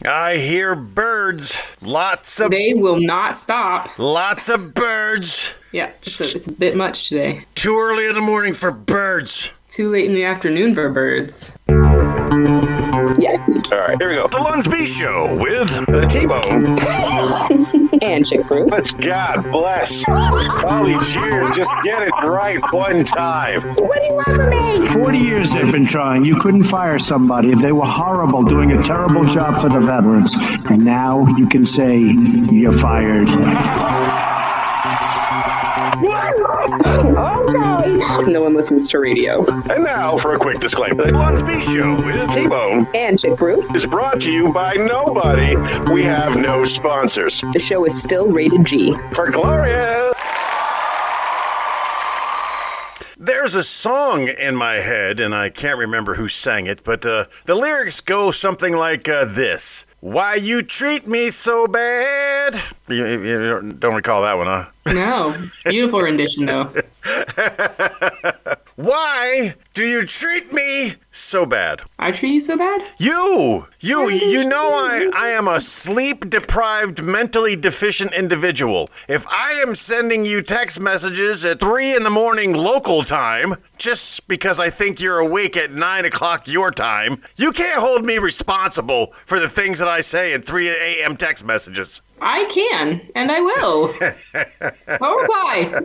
I hear birds. They will not stop. Lots of birds. Yeah, it's a bit much today. Too early in the morning for birds. Too late in the afternoon for birds. Yes. All right, here we go. The Lunsby Show with T-Bone. And Chick Brew. Let's God bless. All these years, just get it right one time. What do you want from me? 40 years they've been trying. You couldn't fire somebody if they were horrible, doing a terrible job for the veterans. And now you can say you're fired. Okay. No one listens to radio. And now for a quick disclaimer. The Lunsby Show with T-Bone And Chick Brew. is brought to you by nobody. We have no sponsors. The show is still rated G. For Gloria. There's a song in my head, and I can't remember who sang it, but the lyrics go something like this. Why you treat me so bad? You don't recall that one, huh? No. Beautiful rendition, though. Why do you treat me so bad? I treat you so bad? You know I am a sleep-deprived, mentally deficient individual. If I am sending you text messages at 3 in the morning local time, just because I think you're awake at 9 o'clock your time, you can't hold me responsible for the things that I say in 3 a.m. text messages. I can, and I will. I'll reply.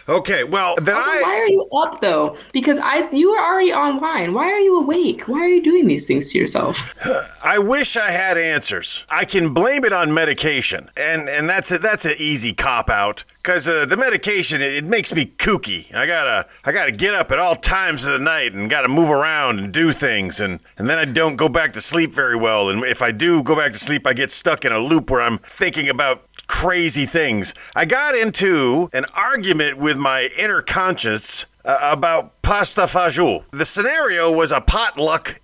Okay, well, then Also, why are you up, though? Because you were already online. Why are you awake? Why are you doing these things to yourself? I wish I had answers. I can blame it on medication, and that's an easy cop-out. Because the medication, it makes me kooky. I gotta get up at all times of the night and gotta move around and do things, and then I don't go back to sleep very well. And if I do go back to sleep, I get stuck in a loop where I'm thinking about crazy things. I got into an argument with my inner conscience about pasta fagioli. The scenario was a potluck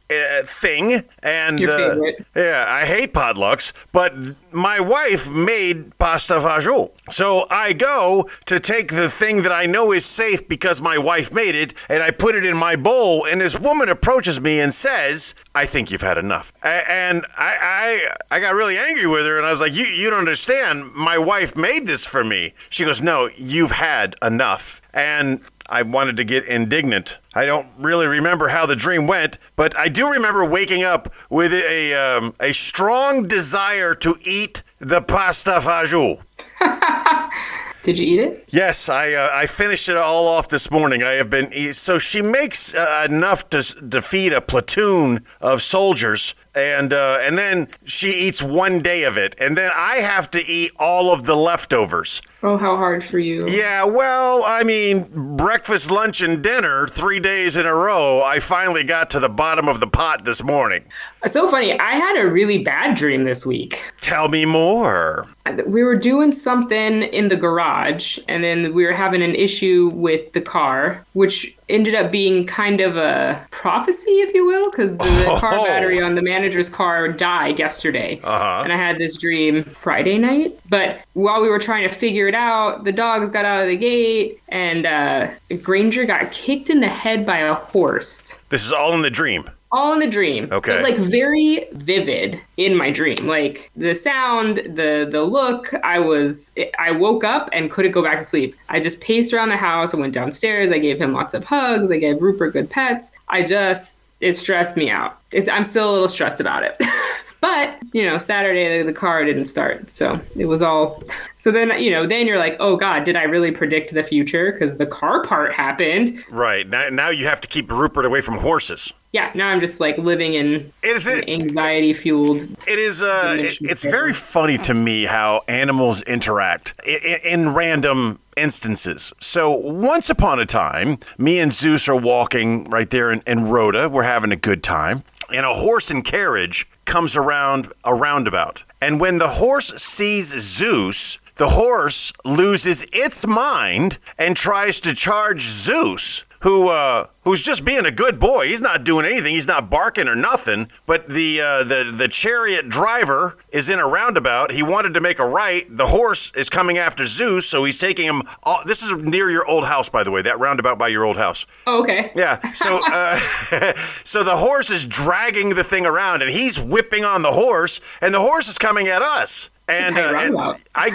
thing, and Your favorite. yeah, I hate potlucks, but my wife made pasta fagioli. So I go to take the thing that I know is safe because my wife made it, and I put it in my bowl, and this woman approaches me and says, I think you've had enough. And I got really angry with her, and I was like, you don't understand. My wife made this for me. She goes, no, you've had enough. And I wanted to get indignant. I don't really remember how the dream went, but I do remember waking up with a strong desire to eat the pasta fagioli. Did you eat it? Yes, I finished it all off this morning. I have been so she makes enough to feed a platoon of soldiers, and then she eats one day of it, and then I have to eat all of the leftovers. Oh, how hard for you. Yeah, well, I mean, breakfast, lunch, and dinner 3 days in a row. I finally got to the bottom of the pot this morning. It's so funny. I had a really bad dream this week. Tell me more. We were doing something in the garage, and then we were having an issue with the car, which ended up being kind of a prophecy, if you will, because the car battery on the manager's car died yesterday. And I had this dream Friday night. But while we were trying to figure it out, the dogs got out of the gate, and Granger got kicked in the head by a horse. This is all in the dream. All in the dream. Okay. But, like, very vivid in my dream. Like, the sound, the look, I woke up and couldn't go back to sleep. I just paced around the house. I went downstairs. I gave him lots of hugs. I gave Rupert good pets. It stressed me out. I'm still a little stressed about it. But, Saturday, the car didn't start. So it was all. So then, then you're like, oh, God, did I really predict the future? Because the car part happened. Right. Now you have to keep Rupert away from horses. Yeah, now I'm just like living in anxiety-fueled. It is. It's very funny to me how animals interact in random instances. So once upon a time, me and Zeus are walking right there in Rhoda. We're having a good time, and a horse and carriage comes around a roundabout. And when the horse sees Zeus, the horse loses its mind and tries to charge Zeus, who's just being a good boy. He's not doing anything. He's not barking or nothing. But the chariot driver is in a roundabout. He wanted to make a right. The horse is coming after Zeus, so he's taking him. This is near your old house, by the way. That roundabout by your old house. Oh, okay. Yeah. So so the horse is dragging the thing around, and he's whipping on the horse, and the horse is coming at us. And I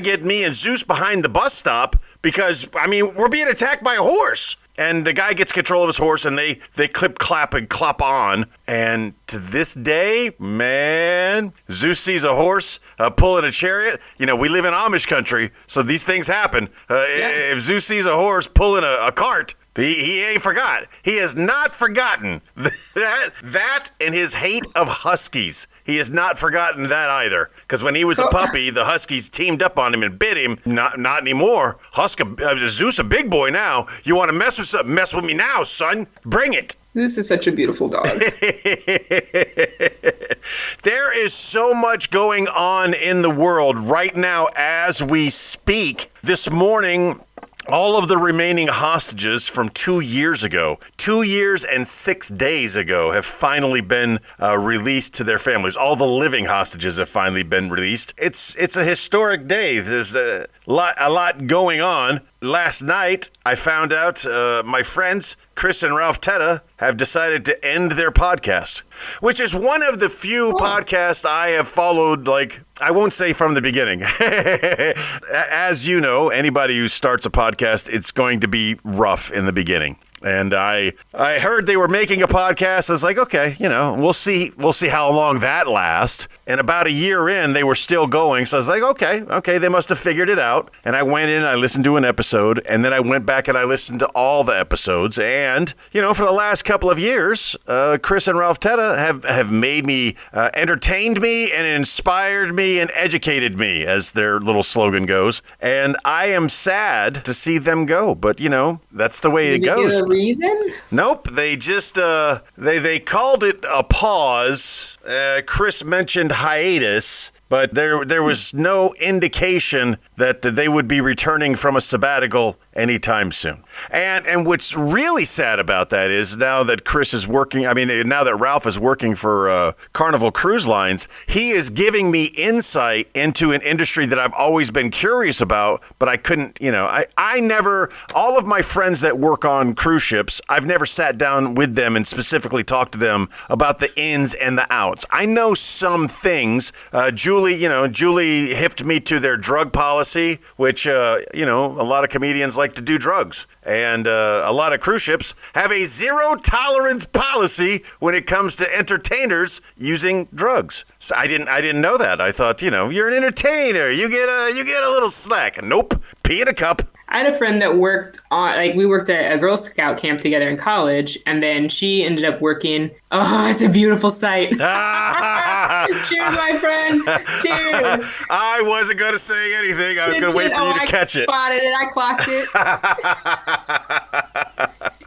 get me and Zeus behind the bus stop because, I mean, we're being attacked by a horse. And the guy gets control of his horse, and they clip, clap, and clop on. And to this day, man, Zeus sees a horse pulling a chariot. You know, we live in Amish country, so these things happen. If Zeus sees a horse pulling a cart, he ain't forgot. He has not forgotten that and his hate of huskies. He has not forgotten that either. Because when he was a puppy, the huskies teamed up on him and bit him. Not anymore. Zeus a big boy now. You want to mess with me now, son? Bring it. Zeus is such a beautiful dog. There is so much going on in the world right now as we speak. This morning, all of the remaining hostages from 2 years ago, 2 years and 6 days ago, have finally been released to their families. All the living hostages have finally been released. It's a historic day. There's a lot going on. Last night, I found out my friends, Chris and Ralph Teta, have decided to end their podcast, which is one of the few podcasts I have followed, like, I won't say from the beginning. As you know, anybody who starts a podcast, it's going to be rough in the beginning. And I heard they were making a podcast. I was like, okay, you know, we'll see how long that lasts. And about a year in, they were still going. So I was like, okay, they must have figured it out. And I went in, I listened to an episode, and then I went back and I listened to all the episodes. And, you know, for the last couple of years, Chris and Ralph Teta have made me, entertained me and inspired me and educated me, as their little slogan goes. And I am sad to see them go. But, you know, that's the way it goes. Reason? Nope. They just they called it a pause. Chris mentioned hiatus, but there was no indication that they would be returning from a sabbatical anytime soon. And what's really sad about that is now that Chris is working, now that Ralph is working for Carnival Cruise Lines, he is giving me insight into an industry that I've always been curious about, but I couldn't, you know, I never, all of my friends that work on cruise ships, I've never sat down with them and specifically talked to them about the ins and the outs. I know some things. Julie hipped me to their drug policy, which, a lot of comedians like to do drugs. And a lot of cruise ships have a zero tolerance policy when it comes to entertainers using drugs. So I didn't know that. I thought, you're an entertainer. You get a little slack. Nope. Pee in a cup. I had a friend that worked we worked at a Girl Scout camp together in college, and then she ended up working. Oh, it's a beautiful sight. Cheers, my friend. Cheers. I wasn't going to say anything. I was going to wait for you to catch it. I spotted it. I clocked it.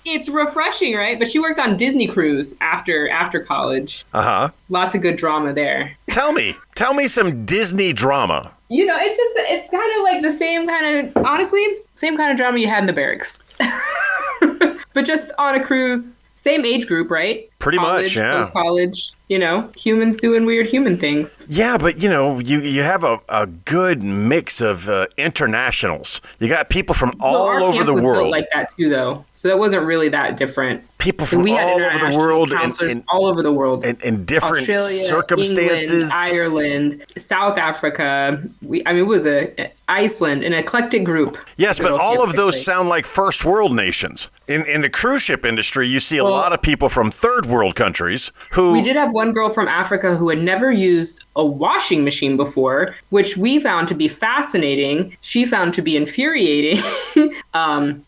It's refreshing, right? But she worked on Disney Cruise after college. Uh-huh. Lots of good drama there. Tell me some Disney drama. It's kind of like the same kind of drama you had in the barracks. But just on a cruise, same age group, right? Pretty much, yeah. Post-college, humans doing weird human things. Yeah, but, you have a good mix of internationals. You got people from all over the world. Our camp was built like that, too, though. So that wasn't really that different. People from all over the world. All over the world. In different Australia, circumstances. England, Ireland, South Africa. It was Iceland, an eclectic group. Yes, but all of those sound like first world nations. In the cruise ship industry, you see a lot of people from third world countries who... We did have one girl from Africa who had never used a washing machine before, which we found to be fascinating. She found to be infuriating.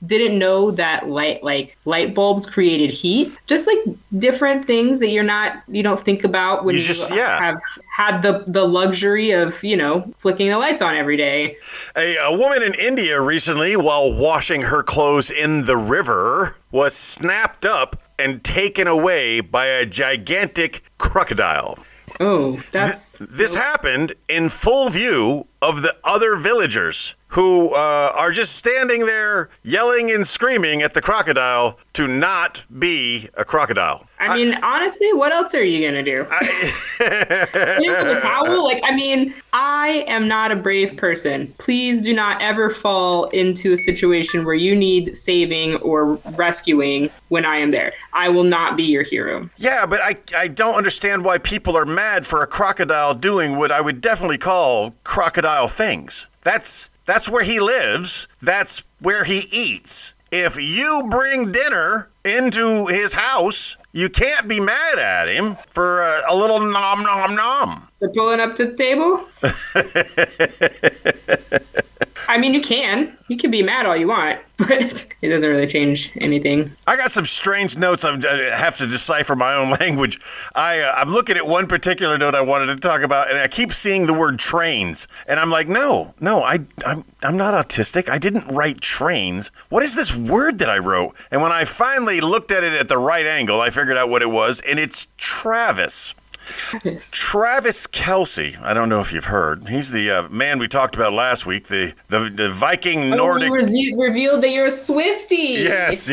Didn't know that light bulbs created heat. Just like different things that you don't think about when you have had the luxury of, flicking the lights on every day. A woman in India recently, while washing her clothes in the river, was snapped up and taken away by a gigantic crocodile. Oh, that's... This happened in full view of the other villagers who are just standing there yelling and screaming at the crocodile to not be a crocodile. I mean, honestly, what else are you going to do? The towel? I am not a brave person. Please do not ever fall into a situation where you need saving or rescuing when I am there. I will not be your hero. Yeah, but I don't understand why people are mad for a crocodile doing what I would definitely call crocodile things. That's where he lives. That's where he eats. If you bring dinner into his house, you can't be mad at him for a little nom nom nom. They're pulling up to the table? I mean, you can. You can be mad all you want, but it doesn't really change anything. I got some strange notes. I have to decipher my own language. I'm looking at one particular note I wanted to talk about, and I keep seeing the word trains. And I'm like, no, I'm not autistic. I didn't write trains. What is this word that I wrote? And when I finally looked at it at the right angle, I figured out what it was, and it's Travis. Travis Kelce. I don't know if you've heard. He's the man we talked about last week, the Viking Nordic. You revealed that you're a Swiftie. Yes.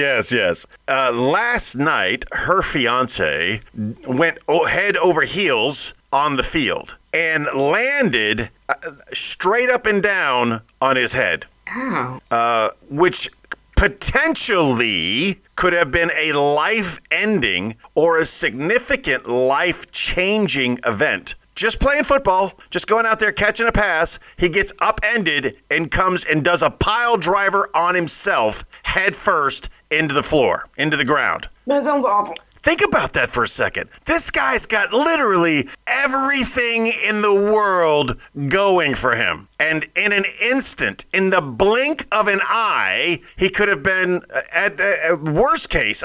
Last night, her fiance went head over heels on the field and landed straight up and down on his head. Ow. Which potentially could have been a life-ending or a significant life-changing event. Just playing football, just going out there catching a pass, he gets upended and comes and does a pile driver on himself head first into the floor, into the ground. That sounds awful. Think about that for a second. This guy's got literally everything in the world going for him. And in an instant, in the blink of an eye, he could have been, at worst case,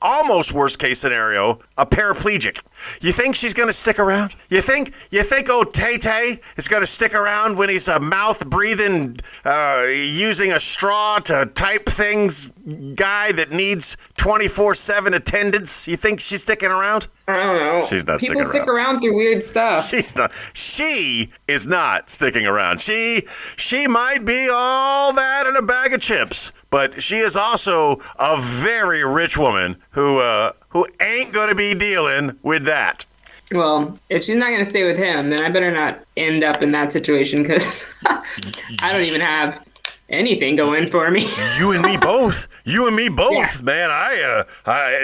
almost worst case scenario, a paraplegic. You think she's going to stick around? You think old Tay-Tay is going to stick around when he's a mouth-breathing, using a straw to type things guy that needs 24/7 attendance? You think she's sticking around? I don't know. She's not sticking around. People stick around through weird stuff. She's not. She is not sticking around. She might be all that in a bag of chips, but she is also a very rich woman who ain't going to be dealing with that. Well, if she's not going to stay with him, then I better not end up in that situation because I don't even have anything going for me. You and me both, Yeah. man.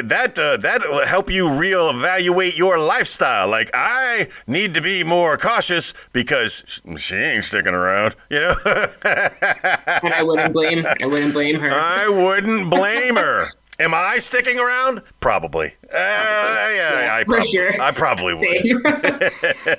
That'll help you reevaluate your lifestyle. Like, I need to be more cautious because she ain't sticking around, you know. And I wouldn't blame her. I wouldn't blame her. Am I sticking around? Probably. I probably would.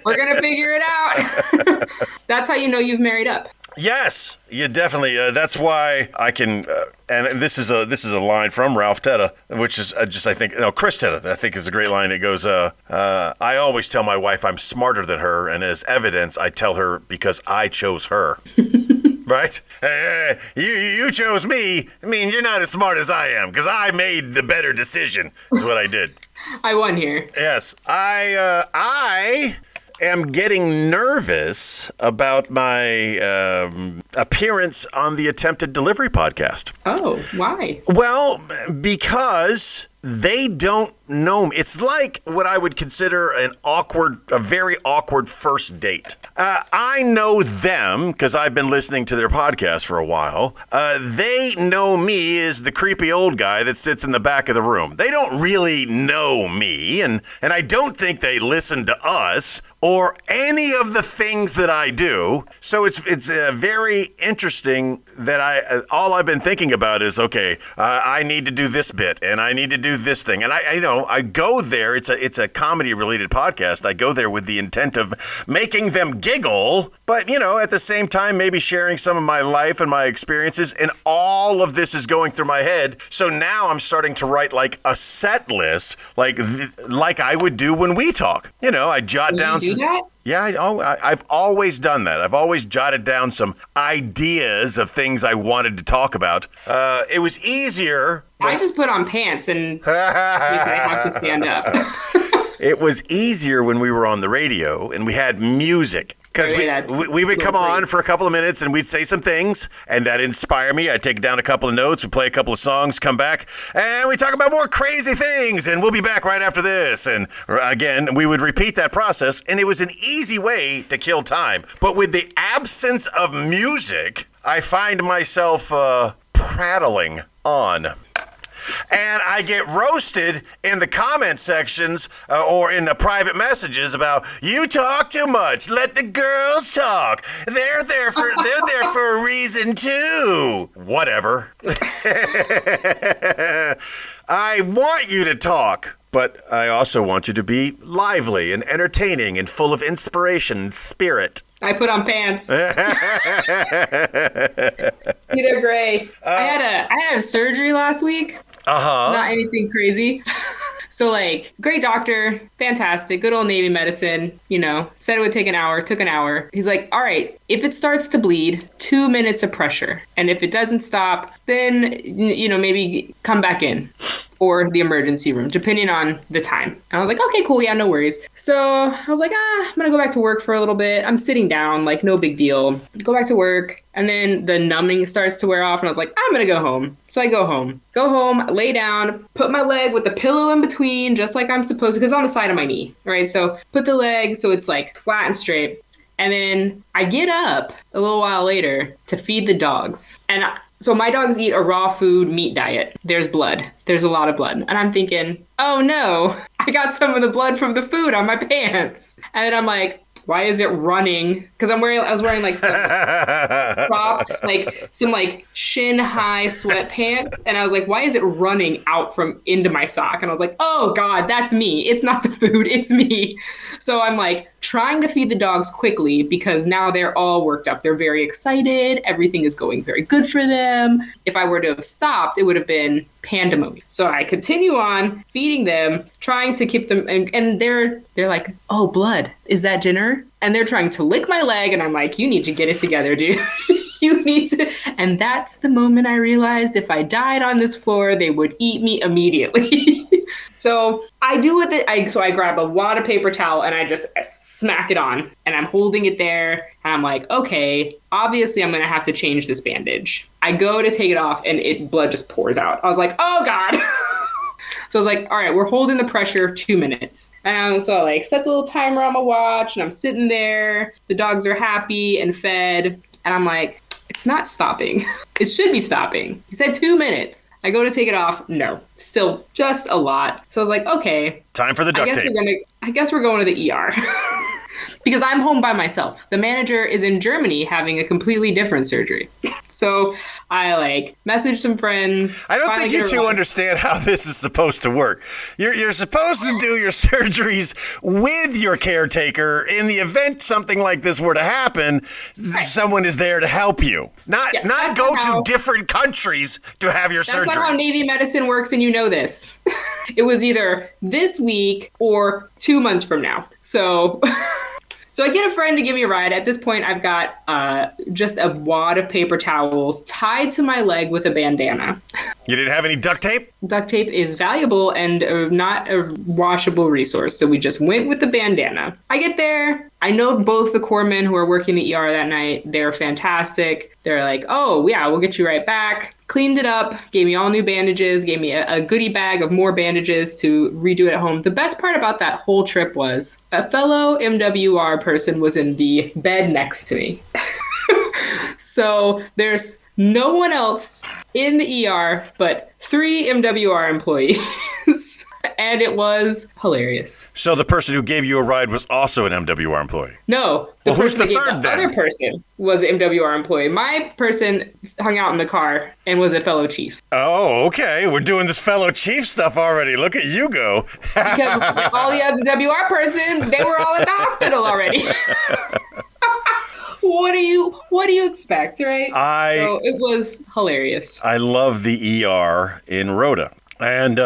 We're gonna figure it out. That's how you know you've married up. Yes, you definitely. That's why I can. And this is a line from Ralph Tedder, which is Chris Tedder. I think is a great line. It goes, "I always tell my wife I'm smarter than her, and as evidence, I tell her because I chose her." Right? You chose me. I mean, you're not as smart as I am because I made the better decision. Is what I did. I won here. Yes, I am getting nervous about my appearance on the Attempted Delivery podcast. Oh, why? Well, because they don't know me. It's like what I would consider a very awkward first date. I know them because I've been listening to their podcast for a while. They know me as the creepy old guy that sits in the back of the room. They don't really know me, and I don't think they listen to us or any of the things that I do. So it's very interesting that all I've been thinking about is, okay, I need to do this bit and I need to do this thing. And I go there. It's a comedy related podcast. I go there with the intent of making them giggle, but at the same time, maybe sharing some of my life and my experiences. And all of this is going through my head. So now I'm starting to write like a set list, like I would do when we talk. I jot down. Do that? Yeah, I've always done that. I've always jotted down some ideas of things I wanted to talk about. It was easier. I just put on pants and I have to stand up. It was easier when we were on the radio and we had music. Because we would come on for a couple of minutes and we'd say some things, and that inspire me. I'd take down a couple of notes, we'd play a couple of songs, come back, and we talk about more crazy things, and we'll be back right after this. And again, we would repeat that process, and it was an easy way to kill time. But with the absence of music, I find myself prattling on. And I get roasted in the comment sections or in the private messages about, you talk too much. Let the girls talk. They're there for a reason too. Whatever. I want you to talk, but I also want you to be lively and entertaining and full of inspiration and spirit. I put on pants. Either gray. I had a surgery last week. Not anything crazy. So great doctor, fantastic, good old Navy medicine, said it would take an hour, took an hour. He's like, all right, if it starts to bleed, 2 minutes of pressure. And if it doesn't stop, then, maybe come back in or the emergency room, depending on the time. And I was like, okay, cool. Yeah, no worries. So I was like, I'm going to go back to work for a little bit. I'm sitting down, no big deal. Go back to work. And then the numbing starts to wear off. And I was like, I'm going to go home. So I go home, lay down, put my leg with the pillow in between, just like I'm supposed to, because it's on the side of my knee, right? So put the leg so it's flat and straight. And then I get up a little while later to feed the dogs. So my dogs eat a raw food meat diet. There's blood. There's a lot of blood. And I'm thinking, oh no, I got some of the blood from the food on my pants. And then I'm like, why is it running? Because I was wearing some cropped, some shin high sweatpants. And I was like, why is it running out from into my sock? And I was like, oh God, that's me. It's not the food, it's me. So I'm trying to feed the dogs quickly because now they're all worked up. They're very excited. Everything is going very good for them. If I were to have stopped, it would have been pandemonium. So I continue on feeding them, trying to keep them, and they're like, oh, blood, is that dinner? And they're trying to lick my leg, and I'm like, you need to get it together, dude. You need to. And that's the moment I realized if I died on this floor, they would eat me immediately. So I do with it. So I grab a lot of paper towel and I just smack it on, and I'm holding it there. And I'm like, okay, obviously I'm going to have to change this bandage. I go to take it off and blood just pours out. I was like, oh God. So I was like, all right, we're holding the pressure 2 minutes. And so I set the little timer on my watch and I'm sitting there. The dogs are happy and fed. And I'm like, it's not stopping. It should be stopping. He said 2 minutes. I go to take it off. No, still just a lot. So I was like, okay. Time for the duct tape. I guess we're going to the ER. Because I'm home by myself. The manager is in Germany having a completely different surgery. So I message some friends. I don't think you two understand how this is supposed to work. You're supposed to do your surgeries with your caretaker. In the event something like this were to happen, someone is there to help you. Not go to different countries to have your surgery. That's not how Navy medicine works, and you know this. It was either this week or 2 months from now. So I get a friend to give me a ride. At this point, I've got just a wad of paper towels tied to my leg with a bandana. You didn't have any duct tape? Duct tape is valuable and not a washable resource, so we just went with the bandana. I get there. I know both the corpsmen who are working the ER that night. They're fantastic. They're like, oh, yeah, we'll get you right back. Cleaned it up, gave me all new bandages, gave me a goodie bag of more bandages to redo it at home. The best part about that whole trip was a fellow MWR person was in the bed next to me. So there's no one else in the ER but 3 MWR employees. And it was hilarious. So the person who gave you a ride was also an MWR employee? No. Who's the third then? The other person was an MWR employee. My person hung out in the car and was a fellow chief. Oh, okay. We're doing this fellow chief stuff already. Look at you go. Because all the MWR person, they were all at the hospital already. What do you expect, right? So it was hilarious. I love the ER in Rhoda. And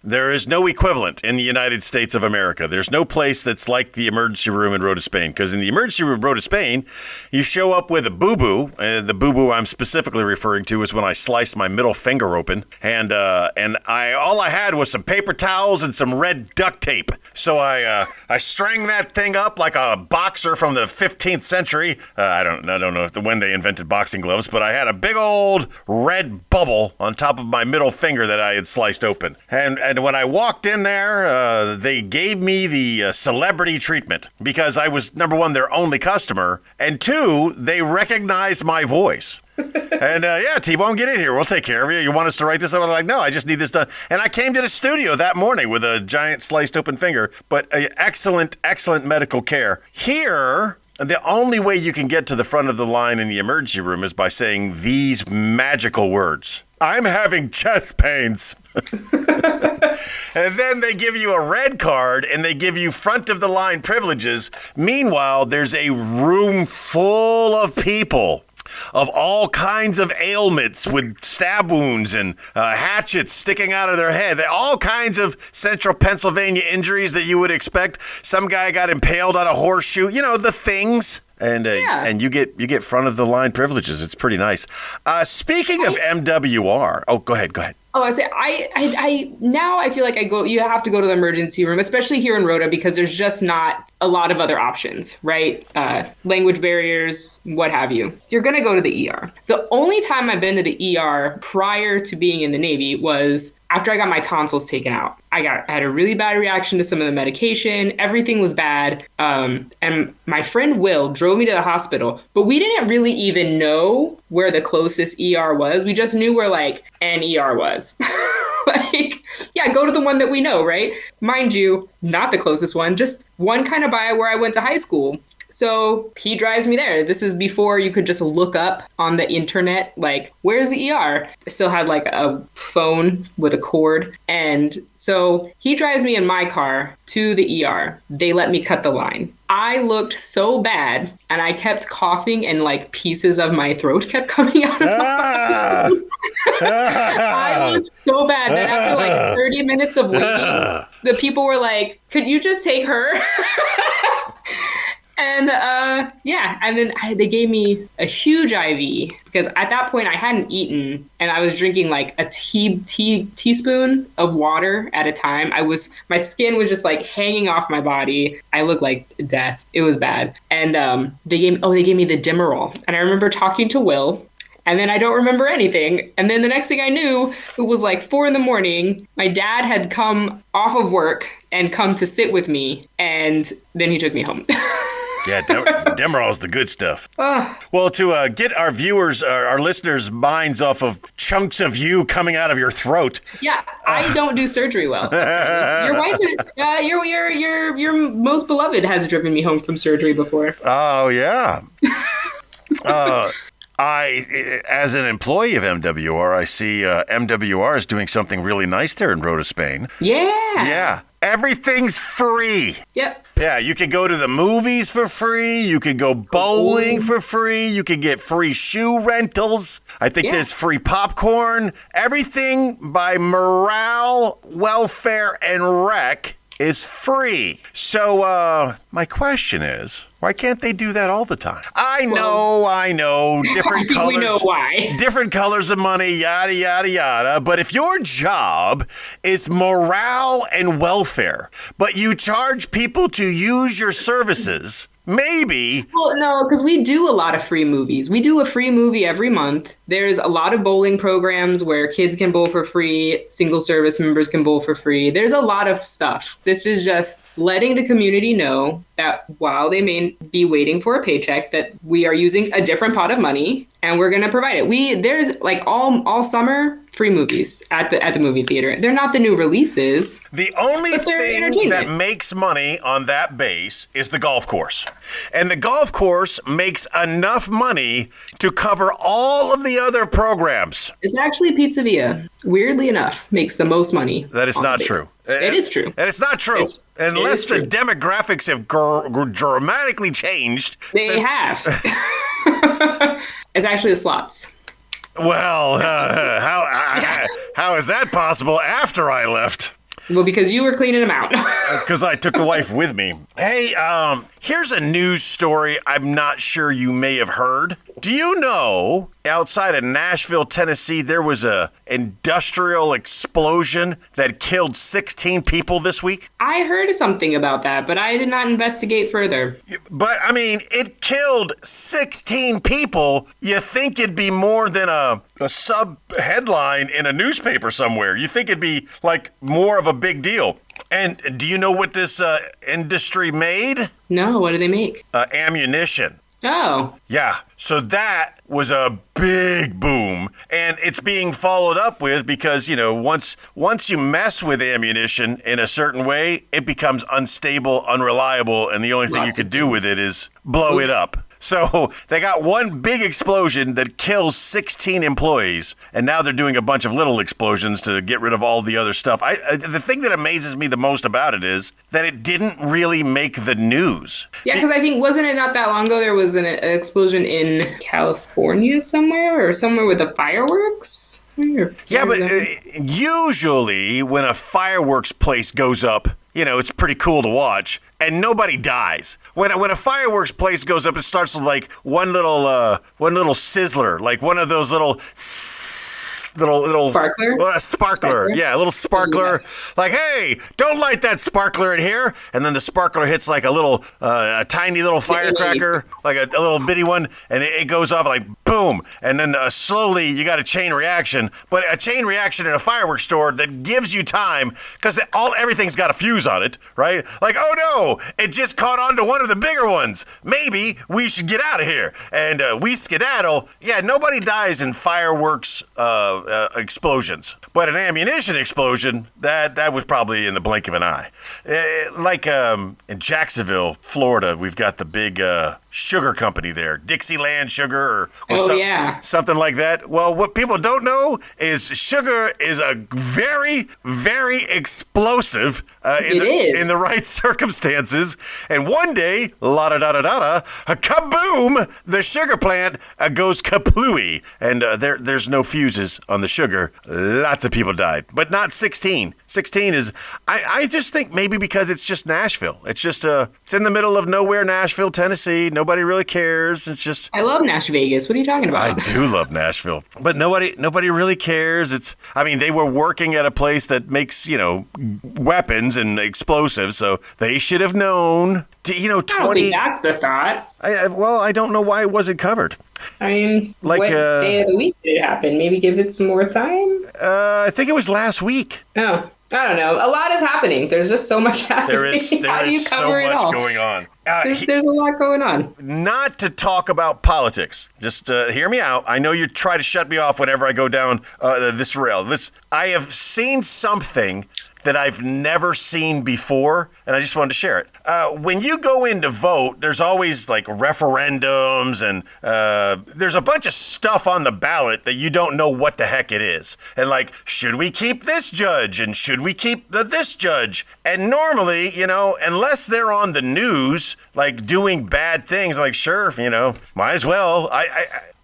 there is no equivalent in the United States of America. There's no place that's like the emergency room in Rota, Spain. Because in the emergency room in Rota, Spain, you show up with a boo-boo. The boo-boo I'm specifically referring to is when I sliced my middle finger open. And all I had was some paper towels and some red duct tape. So I strung that thing up like a boxer from the 15th century. I don't know when they invented boxing gloves, but I had a big old red bubble on top of my middle finger that I had sliced open. And when I walked in there, they gave me the celebrity treatment because I was, number one, their only customer, and two, they recognized my voice. And yeah, T-Bone, get in here. We'll take care of you. You want us to write this up? I'm like, no, I just need this done. And I came to the studio that morning with a giant sliced open finger, but excellent medical care. Here, the only way you can get to the front of the line in the emergency room is by saying these magical words. I'm having chest pains. And then they give you a red card and they give you front of the line privileges. Meanwhile, there's a room full of people of all kinds of ailments with stab wounds and hatchets sticking out of their head. All kinds of central Pennsylvania injuries that you would expect. Some guy got impaled on a horseshoe. You know, the things. And you get front of the line privileges. It's pretty nice. Speaking of MWR, go ahead. Oh, I now I feel like you have to go to the emergency room, especially here in Rota, because there's just not a lot of other options, right? Language barriers, what have you. You're going to go to the ER. The only time I've been to the ER prior to being in the Navy was after I got my tonsils taken out. I had a really bad reaction to some of the medication. Everything was bad. And my friend Will drove me to the hospital, but we didn't really even know where the closest ER was. We just knew where like an ER was. Like, yeah, go to the one that we know, right? Mind you, not the closest one, just one kind of by where I went to high school. So he drives me there. This is before you could just look up on the internet, like, where's the ER? I still had like a phone with a cord. And so he drives me in my car to the ER. They let me cut the line. I looked so bad and I kept coughing and like pieces of my throat kept coming out of my mouth. I looked so bad that after like 30 minutes of waiting, the people were like, could you just take her? And and then they gave me a huge IV because at that point I hadn't eaten and I was drinking like a teaspoon of water at a time. My skin was just like hanging off my body. I looked like death. It was bad. And they gave me the Demerol. And I remember talking to Will. And then I don't remember anything. And then the next thing I knew, it was like 4 a.m. My dad had come off of work and come to sit with me. And then he took me home. Yeah, Demerol's the good stuff. Well, to get our viewers, our listeners' minds off of chunks of you coming out of your throat. Yeah, I don't do surgery well. Your wife, your most beloved has driven me home from surgery before. Oh, yeah. As an employee of MWR, I see MWR is doing something really nice there in Rota, Spain. Yeah. Yeah. Everything's free. Yep. Yeah, you could go to the movies for free. You could go bowling for free. You could get free shoe rentals. I think there's free popcorn. Everything by morale, welfare, and rec is free. So my question is, why can't they do that all the time? I know. Different colors. We know why. Different colors of money, yada, yada, yada. But if your job is morale and welfare, but you charge people to use your services, maybe. Well, no, because we do a lot of free movies. We do a free movie every month. There's a lot of bowling programs where kids can bowl for free. Single service members can bowl for free. There's a lot of stuff. This is just letting the community know that while they may be waiting for a paycheck, that we are using a different pot of money and we're going to provide it. There's like all summer free movies at the movie theater. They're not the new releases. The only thing that makes money on that base is the golf course. And the golf course makes enough money to cover all of the other programs. It's actually Pizza Via, weirdly enough, makes the most money. That is not true. It is true. And it's not true. Unless the demographics have dramatically changed. They have. It's actually the slots. Well, How is that possible after I left? Well, because you were cleaning them out. Because I took the wife with me. Hey, here's a news story I'm not sure you may have heard. Do you know outside of Nashville, Tennessee, there was a industrial explosion that killed 16 people this week? I heard something about that, but I did not investigate further. But, I mean, it killed 16 people. You think it'd be more than a sub-headline in a newspaper somewhere. You think it'd be, like, more of a big deal. And do you know what this industry made? No, what do they make? Ammunition. Oh. Yeah, so that was a big boom, and it's being followed up with because, you know, once you mess with ammunition in a certain way, it becomes unstable, unreliable, and the only thing you could do with it is blow it up. So they got one big explosion that kills 16 employees, and now they're doing a bunch of little explosions to get rid of all the other stuff. The thing that amazes me the most about it is that it didn't really make the news. Yeah, because I think, wasn't it not that long ago there was an explosion in California somewhere, or somewhere with the fireworks? Yeah, but usually when a fireworks place goes up, you know, it's pretty cool to watch, and nobody dies. When a fireworks place goes up, it starts with like one little sizzler, like one of those little sparkler? Sparkler. Yeah, a little sparkler. Yes. Like, hey, don't light that sparkler in here. And then the sparkler hits like a tiny little firecracker, like a little bitty one, and it goes off like boom. And then slowly you got a chain reaction, but a chain reaction in a fireworks store that gives you time because everything's got a fuse on it, right? Like, oh no, it just caught on to one of the bigger ones. Maybe we should get out of here. And we skedaddle. Yeah, nobody dies in fireworks explosions, but an ammunition explosion that was probably in the blink of an eye. Like in Jacksonville, Florida, we've got the big sugar company there, Dixieland Sugar, or something like that. Well, what people don't know is sugar is a very, very explosive in the right circumstances. And one day, la-da-da-da-da-da, kaboom, the sugar plant goes kaplooey. And there's no fuses on the sugar. Lots of people died, but not 16. 16 is, I just think maybe because it's just Nashville. It's just, it's in the middle of nowhere, Nashville, Tennessee. Nobody really cares. It's just. I love Nash Vegas. What are you talking about? I do love Nashville, but nobody really cares. They were working at a place that makes, weapons and explosives, so they should have known. 20. I don't think that's the thought. I don't know why it wasn't covered. I mean, what day of the week did it happen? Maybe give it some more time? I think it was last week. Oh, I don't know. A lot is happening. There's just so much happening. There is so much going on. There's a lot going on. Not to talk about politics. Just hear me out. I know you try to shut me off whenever I go down this rail. I have seen something that I've never seen before, and I just wanted to share it. When you go in to vote, there's always like referendums, and there's a bunch of stuff on the ballot that you don't know what the heck it is. And like, should we keep this judge, and should we keep this judge? And normally, unless they're on the news, like doing bad things, like sure, might as well.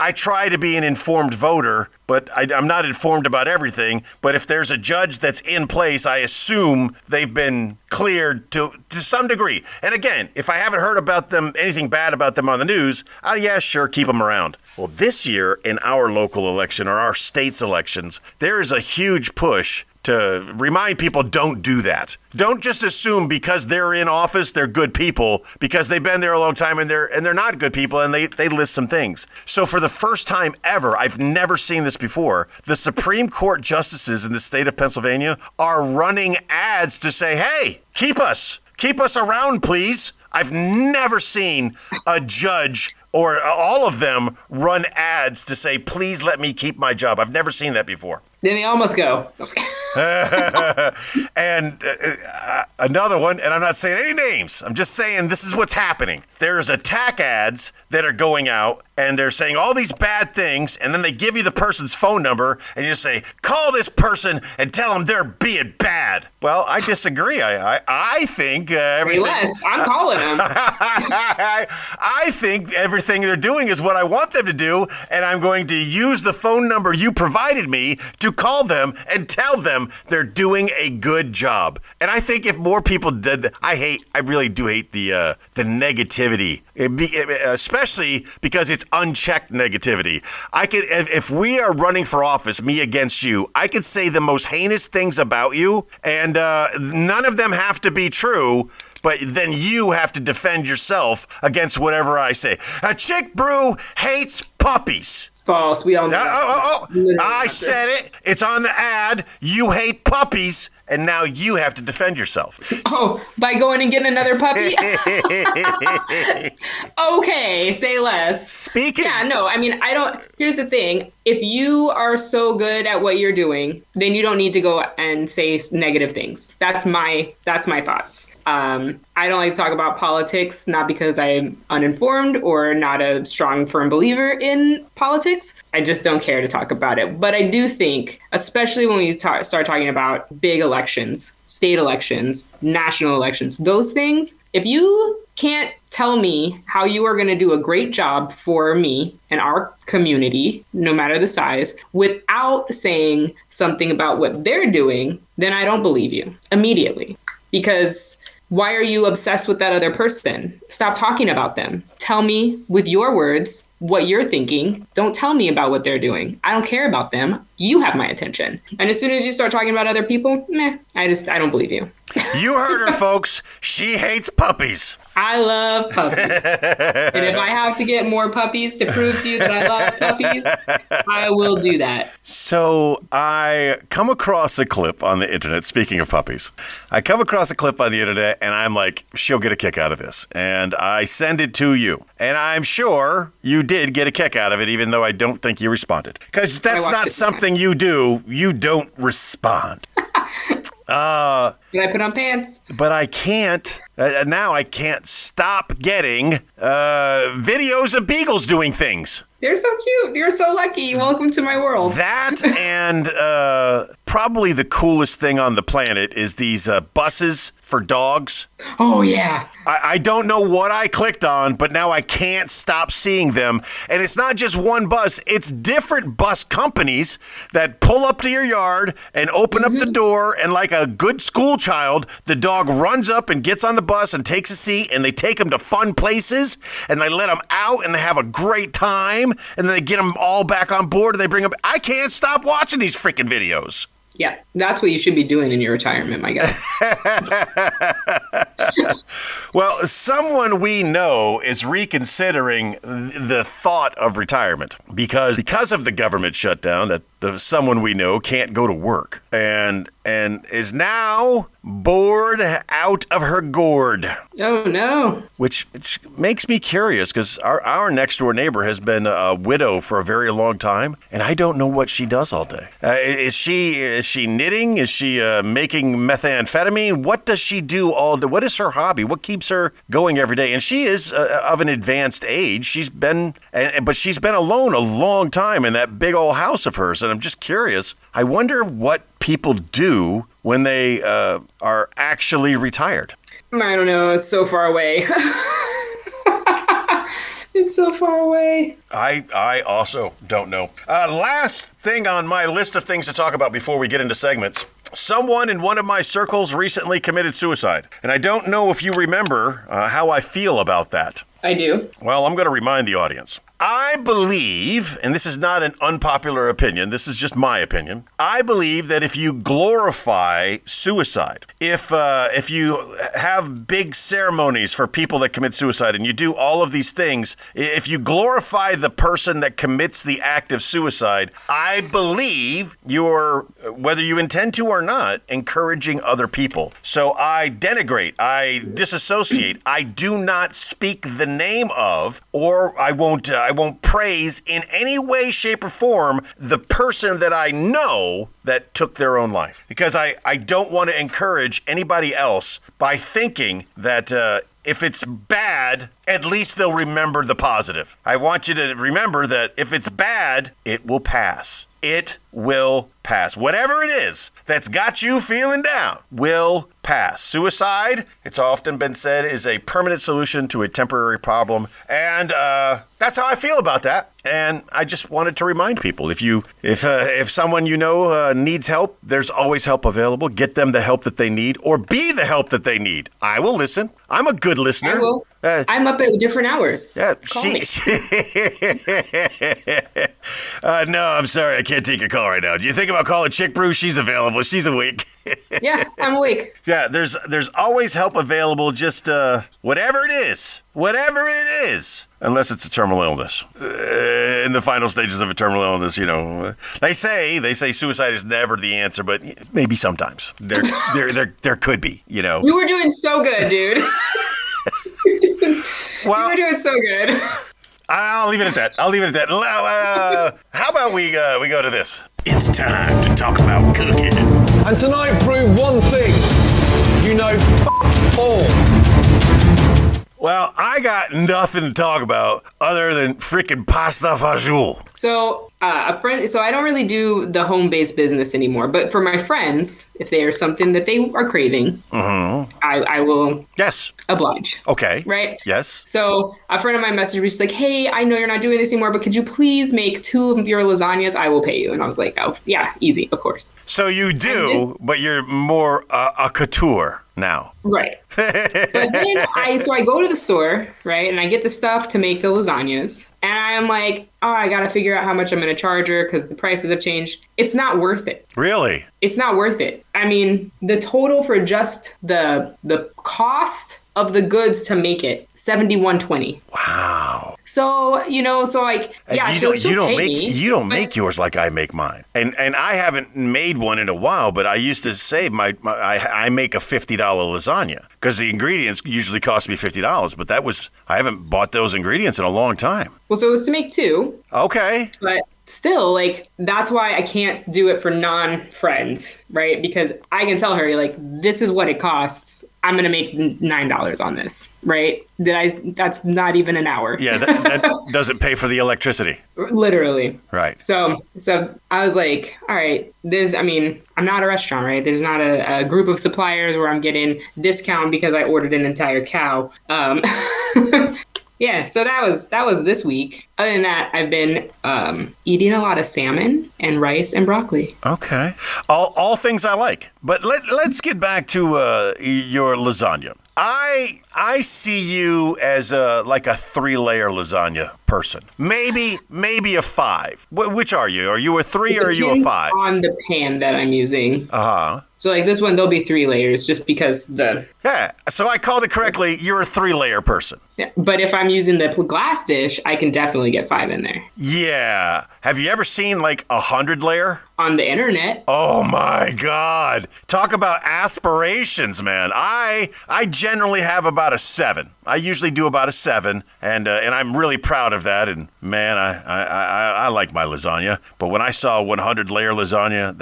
I try to be an informed voter, but I'm not informed about everything. But if there's a judge that's in place, I assume they've been cleared to some degree. And again, if I haven't heard about them, anything bad about them on the news, yeah, sure, keep them around. Well, this year in our local election or our state's elections, there is a huge push to remind people don't do that. Don't just assume because they're in office, they're good people, because they've been there a long time and they're not good people, and they list some things. So for the first time ever, I've never seen this before, the Supreme Court justices in the state of Pennsylvania are running ads to say, hey, keep us around, please. I've never seen a judge or all of them run ads to say, please let me keep my job. I've never seen that before. Then they almost go. And another one, and I'm not saying any names. I'm just saying this is what's happening. There's attack ads that are going out, and they're saying all these bad things, and then they give you the person's phone number, and you just say, call this person and tell them they're being bad. bad. Well, I disagree. I think everything. Say less. I'm calling them. I think everything they're doing is what I want them to do, and I'm going to use the phone number you provided me to call them and tell them they're doing a good job. And I think if more people did that, I really do hate the negativity, especially because it's unchecked negativity. If we are running for office, me against you, I could say the most heinous things about you, and none of them have to be true. But then you have to defend yourself against whatever I say. A chick brew hates puppies. False. We all know. I said it. It's on the ad. You hate puppies, and now you have to defend yourself. Oh, by going and getting another puppy? Okay, say less. Speaking. Yeah, no, I mean, here's the thing. If you are so good at what you're doing, then you don't need to go and say negative things. That's my thoughts. I don't like to talk about politics, not because I'm uninformed or not a strong, firm believer in politics. I just don't care to talk about it. But I do think, especially when we start talking about big elections, state elections, national elections, those things, if you can't tell me how you are going to do a great job for me and our community, no matter the size, without saying something about what they're doing, then I don't believe you immediately. Because why are you obsessed with that other person? Stop talking about them. Tell me with your words what you're thinking. Don't tell me about what they're doing. I don't care about them. You have my attention. And as soon as you start talking about other people, I don't believe you. You heard her, folks. She hates puppies. I love puppies. And if I have to get more puppies to prove to you that I love puppies, I will do that. So I come across a clip on the internet, speaking of puppies. I come across a clip on the internet, and I'm like, she'll get a kick out of this. And I send it to you. And I'm sure you did get a kick out of it, even though I don't think you responded. Because that's not something you do. You don't respond. Did I put on pants? But I can't. Now I can't stop getting videos of beagles doing things. They're so cute. You're so lucky. Welcome to my world. That and probably the coolest thing on the planet is these buses for dogs. Oh, yeah. I don't know what I clicked on, but now I can't stop seeing them. And it's not just one bus. It's different bus companies that pull up to your yard and open up the door. And like a good school child, the dog runs up and gets on the bus and takes a seat. And they take them to fun places. And they let them out and they have a great time. And then they get them all back on board and they bring them. I can't stop watching these freaking videos. Yeah, that's what you should be doing in your retirement, my guy. Well, someone we know is reconsidering the thought of retirement because of the government shutdown, that someone we know can't go to work and is now bored out of her gourd. Oh, no. Which makes me curious because our next door neighbor has been a widow for a very long time, and I don't know what she does all day. Is she knitting? Is she making methamphetamine? What does she do all day? What is her hobby? What keeps her going every day? And she is of an advanced age. She's been alone a long time in that big old house of hers, and I'm just curious. I wonder what people do when they are actually retired. I don't know. It's so far away. It's so far away. I also don't know. Last thing on my list of things to talk about before we get into segments. Someone in one of my circles recently committed suicide. And I don't know if you remember how I feel about that. I do. Well, I'm going to remind the audience. I believe, and this is not an unpopular opinion, this is just my opinion. I believe that if you glorify suicide, if you have big ceremonies for people that commit suicide and you do all of these things, if you glorify the person that commits the act of suicide, I believe you're, whether you intend to or not, encouraging other people. So I denigrate, I disassociate, I do not speak the name of, or I won't praise in any way, shape, or form the person that I know that took their own life. Because I don't want to encourage anybody else by thinking that if it's bad, at least they'll remember the positive. I want you to remember that if it's bad, it will pass. It will pass. Whatever it is that's got you feeling down will pass. Suicide, it's often been said, is a permanent solution to a temporary problem. And that's how I feel about that. And I just wanted to remind people, if someone you know needs help, there's always help available. Get them the help that they need, or be the help that they need. I will listen. I'm a good listener. I will. I'm up at different hours. Yeah, Call me. No, I'm sorry. I can't take your call right now. Do you think about calling Chick Brew? She's available. She's awake. Yeah, I'm awake. Yeah, there's always help available. Just whatever it is, unless it's a terminal illness. In the final stages of a terminal illness, they say suicide is never the answer, but maybe sometimes there could be. You were doing so good, dude. Well, you were doing so good. I'll leave it at that. How about we go to this? It's time to talk about cooking. And tonight prove one thing. All. Well, I got nothing to talk about other than freaking pasta fagioli. So a friend. So I don't really do the home-based business anymore. But for my friends, if they are something that they are craving, I will. Yes. Oblige. Okay. Right? Yes. So a friend of mine messaged me, she's like, hey, I know you're not doing this anymore, but could you please make 2 of your lasagnas? I will pay you. And I was like, oh, yeah, easy, of course. So you do, but you're more a couture now. Right. But then I go to the store, right, and I get the stuff to make the lasagnas. And I'm like, oh, I got to figure out how much I'm going to charge her because the prices have changed. It's not worth it. Really? It's not worth it. I mean, the total for just the cost of the goods to make it, $71.20. Wow. So, you don't make yours like I make mine. And I haven't made one in a while, but I used to say I make a $50 lasagna because the ingredients usually cost me $50, but I haven't bought those ingredients in a long time. Well, so it was to make 2. Okay. But still, that's why I can't do it for non-friends, right? Because I can tell her, this is what it costs. I'm going to make $9 on this, right? That's not even an hour. Yeah, that doesn't pay for the electricity. Literally. Right. So I was like, all right, I'm not a restaurant, right? There's not a group of suppliers where I'm getting discount because I ordered an entire cow. Yeah, so that was this week. Other than that, I've been eating a lot of salmon and rice and broccoli. Okay. All things I like. But let's get back to your lasagna. I see you as a 3-layer lasagna person. Maybe a 5. Which are you? Are you a 3 or are you a 5? On the pan that I'm using. Uh-huh. So this one, there'll be 3 layers just because Yeah, so I called it correctly. You're a 3-layer person. Yeah, but if I'm using the glass dish, I can definitely get 5 in there. Yeah. Have you ever seen 100-layer? On the internet. Oh my God. Talk about aspirations, man. I generally have about a 7. I usually do about a 7, and I'm really proud of that. And man, I like my lasagna. But when I saw 100-layer lasagna,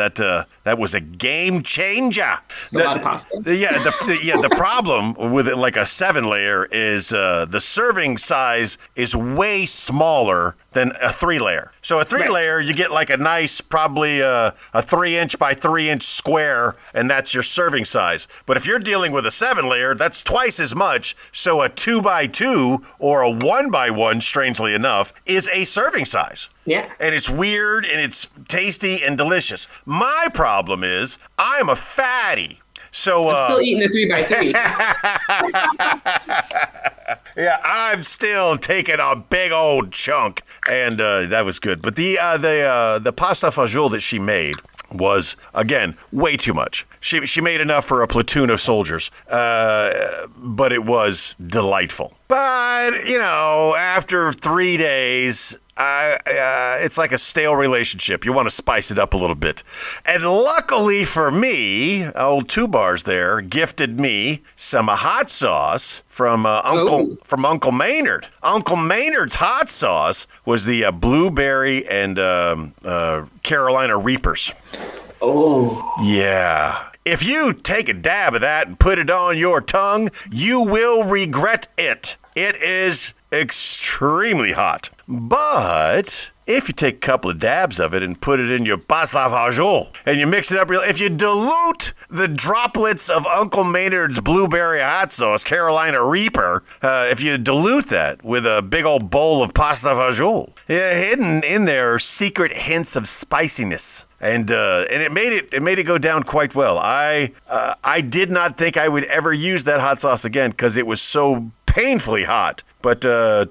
that was a game changer. It's a lot of pasta. The problem with it, like a 7-layer, is the serving size is way smaller than a 3-layer. So a 3-layer, you get a nice, probably a 3-inch by 3-inch square, and that's your serving size. But if you're dealing with a 7-layer, that's twice as much. So a 2x2 or a 1x1, strangely enough, is a serving size. Yeah. And it's weird and it's tasty and delicious. My problem is I'm a fatty. So I'm still eating the 3x3. Yeah, I'm still taking a big old chunk, and that was good. But the pasta fagioli that she made was, again, way too much. She made enough for a platoon of soldiers, but it was delightful. But, after 3 days, it's like a stale relationship. You want to spice it up a little bit. And luckily for me, old TuBaur's there gifted me some hot sauce from Uncle Maynard. Uncle Maynard's hot sauce was the blueberry and Carolina Reapers. Oh. Yeah. if you take a dab of that and put it on your tongue, you will regret it. It is extremely hot. But if you take a couple of dabs of it and put it in your pasta fagioli and you mix it up if you dilute the droplets of Uncle Maynard's blueberry hot sauce, Carolina Reaper, if you dilute that with a big old bowl of pasta fagioli, hidden in there are secret hints of spiciness. And it made it go down quite well. I did not think I would ever use that hot sauce again because it was so painfully hot. But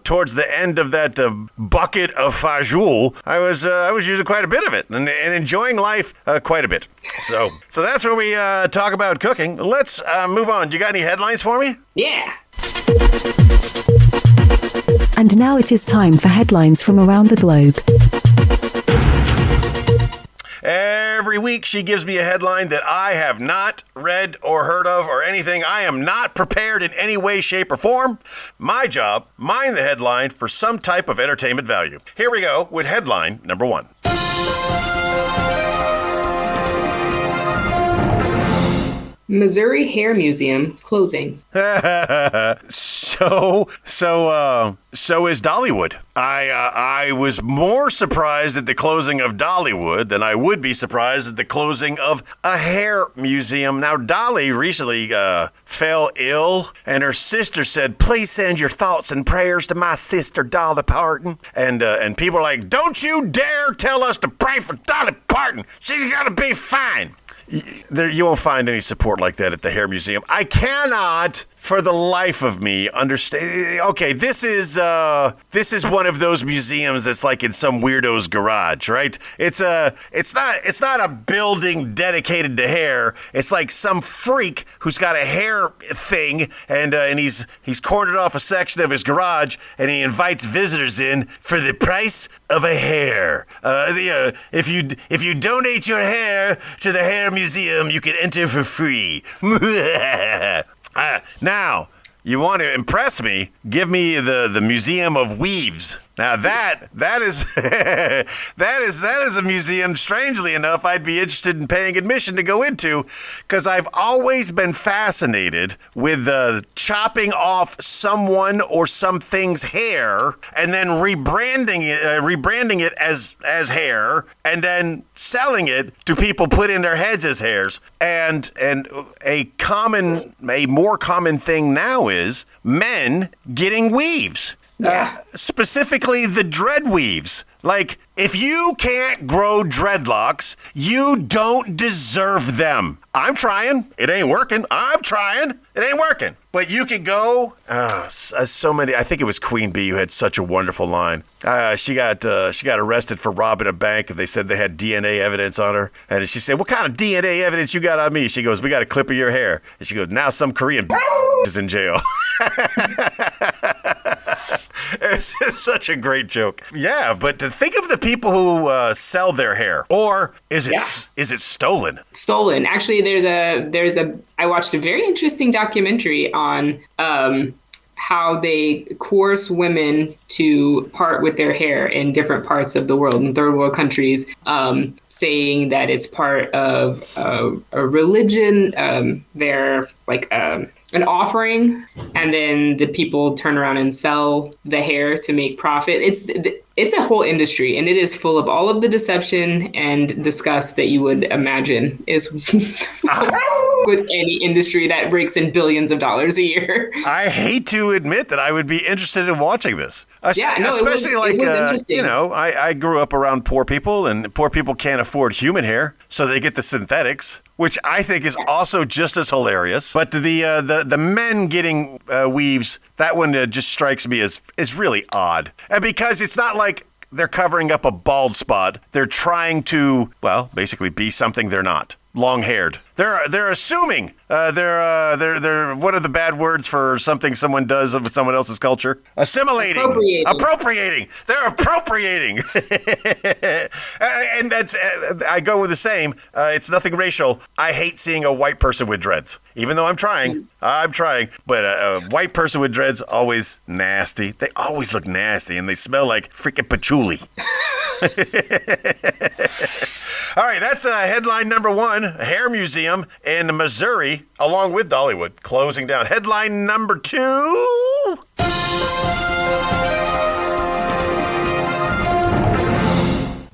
towards the end of that bucket of fagioli, I was using quite a bit of it and enjoying life quite a bit. So that's where we talk about cooking. Let's move on. You got any headlines for me? Yeah. And now it is time for headlines from around the globe. Every week she gives me a headline that I have not read or heard of or anything. I am not prepared in any way, shape, or form. My job, mind the headline for some type of entertainment value. Here we go with headline number 1. Missouri Hair Museum closing. So is Dollywood. I was more surprised at the closing of Dollywood than I would be surprised at the closing of a hair museum. Now, Dolly recently fell ill, and her sister said, "Please send your thoughts and prayers to my sister, Dolly Parton." And people are like, "Don't you dare tell us to pray for Dolly Parton. She's gonna be fine." You won't find any support like that at the hair museum. I cannot, for the life of me, understand. Okay, this is one of those museums that's like in some weirdo's garage, right? It's not a building dedicated to hair. It's like some freak who's got a hair thing, and he's cornered off a section of his garage, and he invites visitors in for the price of a hair. If you donate your hair to the hair museum, you can enter for free. Now, you want to impress me? Give me the Museum of Weaves. Now that is that is a museum, strangely enough, I'd be interested in paying admission to go into, because I've always been fascinated with chopping off someone or something's hair and then rebranding it as hair and then selling it to people put in their heads as hairs. And a more common thing now is men getting weaves. Yeah. Specifically the dread weaves. Like, if you can't grow dreadlocks, you don't deserve them. I'm trying. It ain't working. I'm trying. It ain't working. But you can go. So many. I think it was Queen Bee who had such a wonderful line. She got arrested for robbing a bank, and they said they had DNA evidence on her. And she said, "What kind of DNA evidence you got on me?" She goes, "We got a clip of your hair." And she goes, "Now some Korean is in jail." It's just such a great joke. Yeah, but to think of the people who sell their hair, or is it stolen? Stolen. Actually, I watched a very interesting documentary on how they coerce women to part with their hair in different parts of the world, in third world countries, saying that it's part of a religion. They're like an offering, and then the people turn around and sell the hair to make profit. It's a whole industry, and it is full of all of the deception and disgust that you would imagine is with any industry that rakes in billions of dollars a year. I hate to admit that I would be interested in watching this. Especially I grew up around poor people, and poor people can't afford human hair, so they get the synthetics, which I think is also just as hilarious. But the men getting weaves, that one just strikes me as really odd. And because it's not like they're covering up a bald spot. They're trying to, well, basically be something they're not. Long-haired. They're assuming. They're what are the bad words for something someone does of someone else's culture? Assimilating. Appropriating. They're appropriating. And that's I go with the same. It's nothing racial. I hate seeing a white person with dreads. Even though I'm trying. But a white person with dreads, always nasty. They always look nasty, and they smell like freaking patchouli. All right, that's headline number one, a hair museum in Missouri, along with Dollywood, closing down. Headline number two.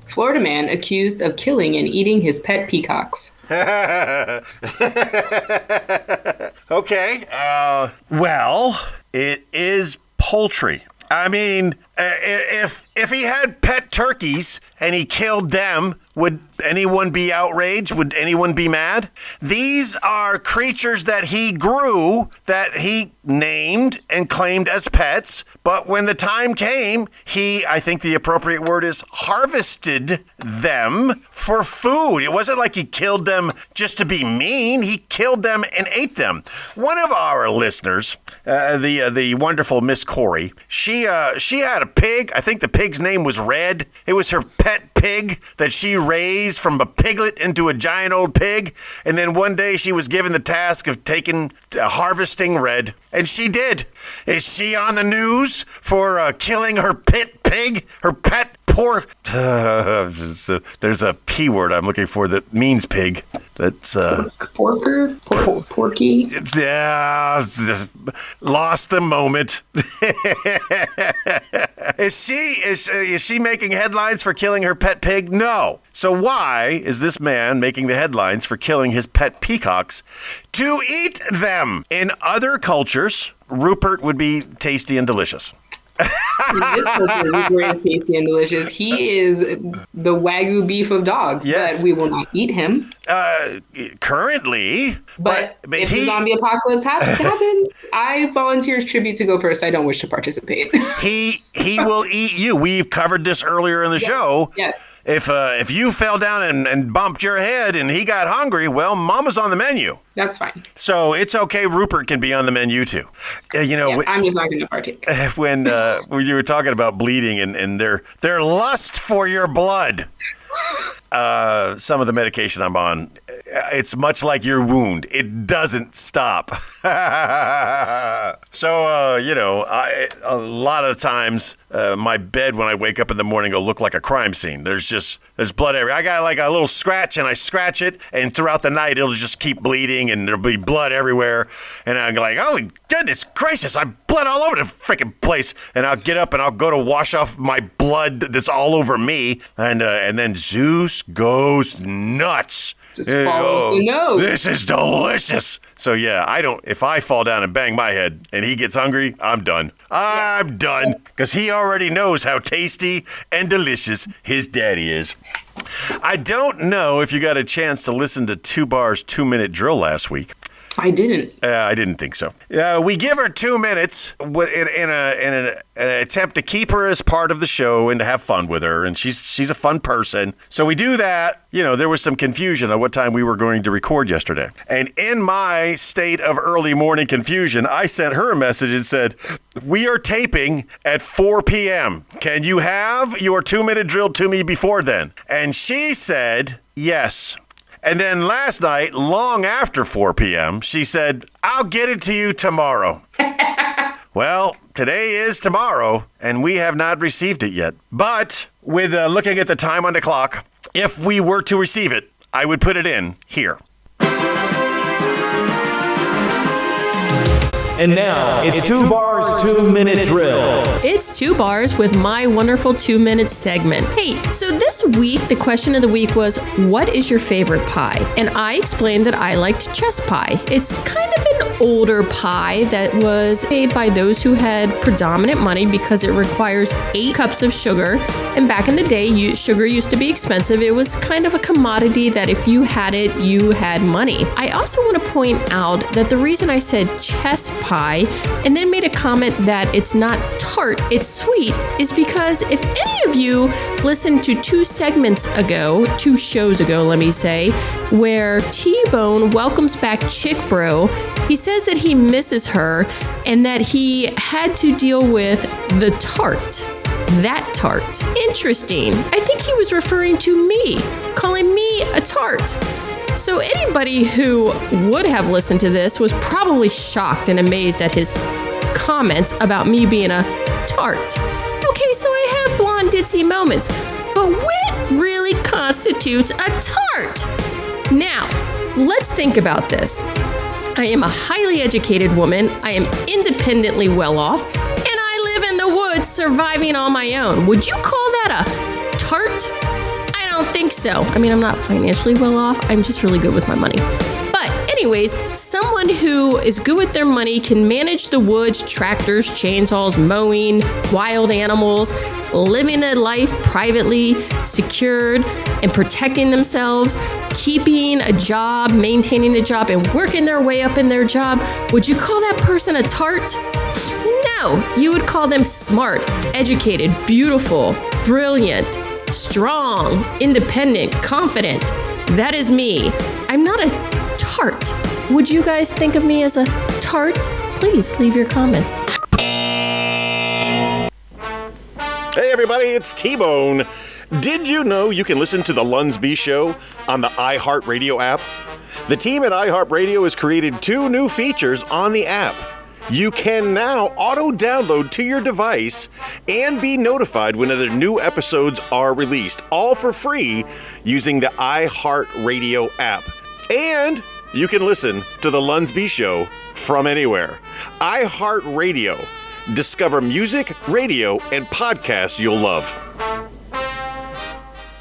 Florida man accused of killing and eating his pet peacocks. Okay. Well, it is poultry. I mean, if he had pet turkeys and he killed them, would anyone be outraged? Would anyone be mad? These are creatures that he grew, that he named and claimed as pets. But when the time came, I think the appropriate word is harvested them for food. It wasn't like he killed them just to be mean. He killed them and ate them. One of our listeners, the wonderful Miss Corey, she had a pig. I think the pig's name was Red. It was her pet pig that she raised from a piglet into a giant old pig. And then one day she was given the task of harvesting Red. And she did. Is she on the news for killing her pet pig? Her pet pork? There's a P word I'm looking for that means pig. That's Porky. Yeah, just lost the moment. Is she making headlines for killing her pet pig? No. So why is this man making the headlines for killing his pet peacocks to eat them? In other cultures, Rupert would be tasty and delicious. In this culture, Rupert is tasty and delicious. He is the Wagyu beef of dogs, yes. But we will not eat him. Currently. But if the zombie apocalypse happens, I volunteer as tribute to go first. I don't wish to participate. He will eat you. We've covered this earlier in the show. Yes. If you fell down and bumped your head and he got hungry, well, Mama's on the menu. That's fine. So it's okay. Rupert can be on the menu too. I'm just not going to partake. When you were talking about bleeding and their lust for your blood. Some of the medication I'm on, it's much like your wound. It doesn't stop. So, a lot of times my bed when I wake up in the morning will look like a crime scene. There's blood everywhere. I got like a little scratch and I scratch it, and throughout the night it'll just keep bleeding and there'll be blood everywhere. And I'm like, holy goodness gracious, I blood all over the freaking place. And I'll get up and I'll go to wash off my blood that's all over me. And then Zeus goes nuts. Just follows the nose. This is delicious. So yeah, if I fall down and bang my head and he gets hungry, I'm done. I'm done. Because he already knows how tasty and delicious his daddy is. I don't know if you got a chance to listen to TuBaur's 2-minute drill last week. I didn't. I didn't think so. We give her 2 minutes in an attempt to keep her as part of the show and to have fun with her. And she's a fun person. So we do that. There was some confusion on what time we were going to record yesterday. And in my state of early morning confusion, I sent her a message and said, we are taping at 4 p.m. Can you have your 2-minute drill to me before then? And she said, yes. And then last night, long after 4 p.m., she said, I'll get it to you tomorrow. Well, today is tomorrow, and we have not received it yet. But with looking at the time on the clock, if we were to receive it, I would put it in here. And now, it's TuBaur's 2-minute drill. It's TuBaur's with my wonderful 2-minute segment. Hey, so this week, the question of the week was, what is your favorite pie? And I explained that I liked chess pie. It's kind of an older pie that was made by those who had predominant money because it requires 8 cups of sugar. And back in the day, sugar used to be expensive. It was kind of a commodity that if you had it, you had money. I also want to point out that the reason I said chess pie and then made a comment that it's not tart, it's sweet, is because if any of you listened to 2 shows ago, let me say, where T-Bone welcomes back Chick Bro, he says that he misses her and that he had to deal with the tart. That tart. Interesting. I think he was referring to me, calling me a tart. So anybody who would have listened to this was probably shocked and amazed at his comments about me being a tart. Okay, so I have blonde ditzy moments. But So what really constitutes a tart? Now, let's think about this. I am a highly educated woman, I am independently well off, and I live in the woods surviving on my own. Would you call that a tart? I don't think so. I mean, I'm not financially well off, I'm just really good with my money. But anyways, someone who is good with their money can manage the woods, tractors, chainsaws, mowing, wild animals, living a life privately, secured, and protecting themselves, keeping a job, maintaining a job, and working their way up in their job. Would you call that person a tart? No, you would call them smart, educated, beautiful, brilliant, strong, independent, confident. That is me. I'm not a tart. Would you guys think of me as a tart? Please leave your comments. Hey everybody, it's T-Bone. Did you know you can listen to the Lunsby Show on the iHeartRadio app? The team at iHeartRadio has created 2 new features on the app. You can now auto-download to your device and be notified whenever new episodes are released, all for free using the iHeartRadio app. And you can listen to the Lunsby Show from anywhere. iHeartRadio. Discover music, radio, and podcasts you'll love.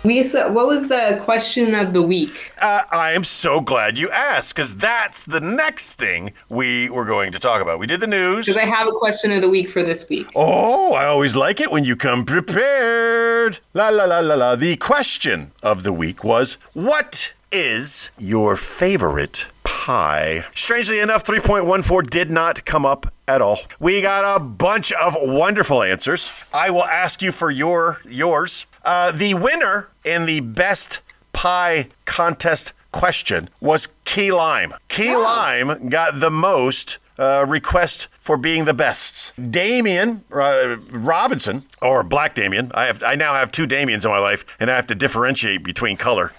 What was the question of the week? I am so glad you asked, because that's the next thing we were going to talk about. We did the news. Because I have a question of the week for this week. Oh, I always like it when you come prepared. La, la, la, la, la. The question of the week was, what is your favorite pie? Strangely enough, 3.14 did not come up at all. We got a bunch of wonderful answers. I will ask you for yours. The winner in the best pie contest question was Key Lime. Key Lime got the most request for being the best. Damian Robinson, or Black Damian. I now have 2 Damians in my life, and I have to differentiate between color.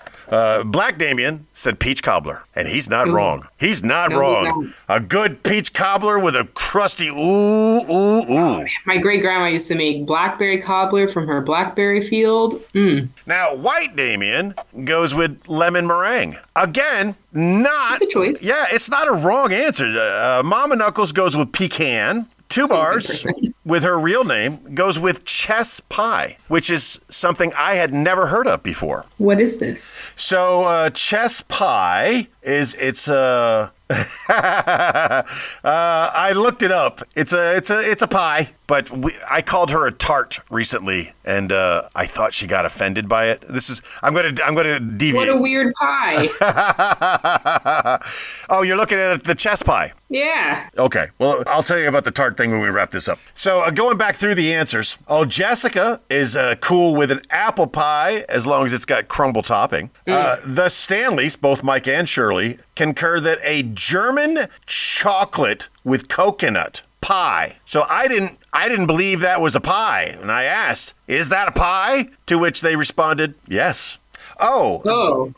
Black Damien said peach cobbler, and he's not wrong. He's not wrong. A good peach cobbler with a crusty ooh. My great grandma used to make blackberry cobbler from her blackberry field. Now, White Damien goes with lemon meringue. Again, not it's a choice. Yeah, it's not a wrong answer. Mama Knuckles goes with pecan. TuBaur, with her real name, goes with chess pie, which is something I had never heard of before. What is this? So chess pie it's I looked it up. It's a pie, but I called her a tart recently, and I thought she got offended by it. I'm gonna deviate. What a weird pie. Oh, you're looking at the chess pie. Yeah. Okay. Well, I'll tell you about the tart thing when we wrap this up. So going back through the answers. Oh, Jessica is cool with an apple pie as long as it's got crumble topping. The Stanleys, both Mike and Shirley, concur that a German chocolate with coconut pie. So I didn't believe that was a pie. And I asked, is that a pie? To which they responded, yes. Oh.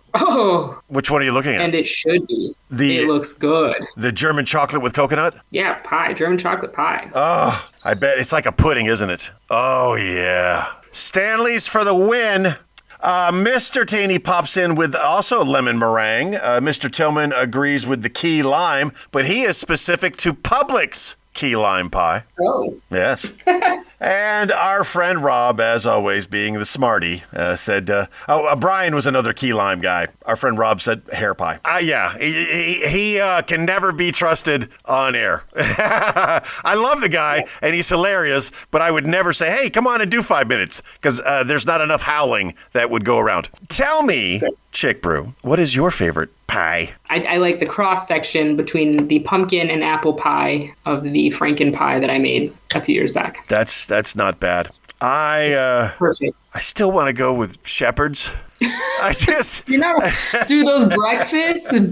Which one are you looking at? And it should be. It looks good. The German chocolate with coconut? Yeah, pie. German chocolate pie. Oh, I bet it's like a pudding, isn't it? Oh, yeah. Stanley's for the win. Mr. Taney pops in with also lemon meringue. Mr. Tillman agrees with the key lime, but he is specific to Publix key lime pie. Oh. Yes. And our friend Rob, as always, being the smarty, said, Brian was another key lime guy. Our friend Rob said hair pie. Yeah, he can never be trusted on air. I love the guy, and he's hilarious, but I would never say, hey, come on and do 5 minutes, because there's not enough howling that would go around. Tell me, Chick Brew, what is your favorite pie? I like the cross section between the pumpkin and apple pie of the Franken pie that I made a few years back. That's not bad. Perfect. I still want to go with Shepherd's. I just do those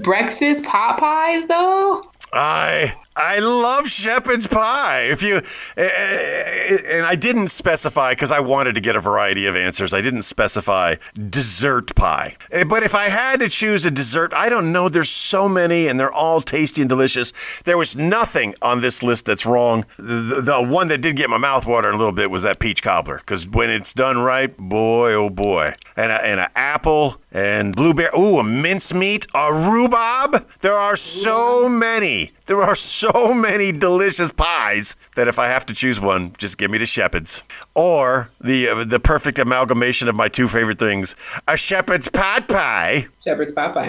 breakfast pot pies though. I I love shepherd's pie. If you and I didn't specify because I wanted to get a variety of answers. I didn't specify dessert pie. But if I had to choose a dessert, I don't know. There's so many, and they're all tasty and delicious. There was nothing on this list that's wrong. The one that did get my mouth watering a little bit was that peach cobbler, because when it's done right, boy, oh boy. And an apple and blueberry. Ooh, a mincemeat, a rhubarb. There are so many. There are so many delicious pies that if I have to choose one, just give me the shepherd's. Or the perfect amalgamation of my two favorite things, a shepherd's pot pie. Shepherd's pot pie.